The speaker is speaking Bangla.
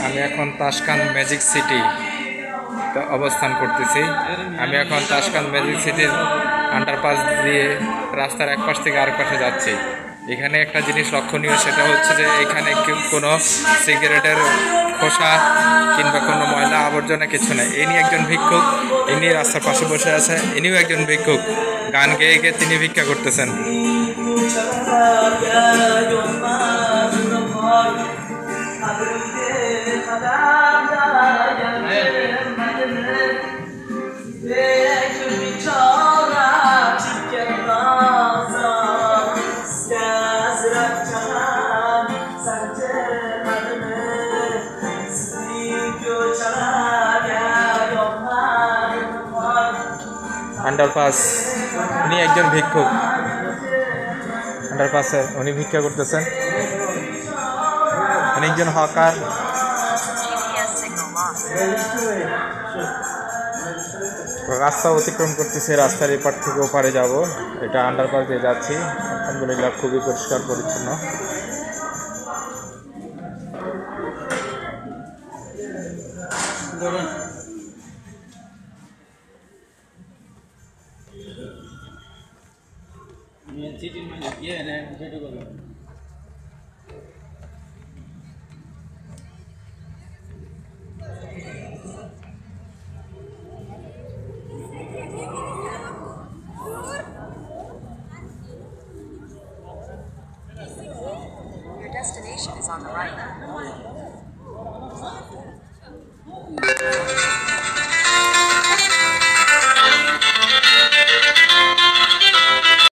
আমি এখন তাশকান ম্যাজিক সিটি অবস্থান করতেছি। আমি এখন তাশকান ম্যাজিক সিটির আন্ডারপাস দিয়ে রাস্তার এক পাশ থেকে আরেক পাশে যাচ্ছি। এখানে একটা জিনিস লক্ষণীয়, সেটা হচ্ছে যে এখানে কোনো সিগারেটের খোসা কিংবা কোনো ময়লা আবর্জনা কিছু নেই। ইনি একজন ভিক্ষুক, ইনি রাস্তার পাশে বসে আছে, ইনিও একজন ভিক্ষুক। গান গেয়ে গিয়ে তিনি ভিক্ষা করতেছেন। আন্ডারপাস, উনি একজন ভিক্ষুক, আন্ডারপাসে উনি ভিক্ষা করতেছেন। উনি একজন হকার। রাস্তা অতিক্রম করতেছে, রাস্তার এপার থেকে ওপারে যাব। এটা আন্ডারপাস দিয়ে যাচ্ছি। আলহামদুলিল্লাহ খুবই পরিষ্কার পরিচ্ছন্ন। Your destination is on the right.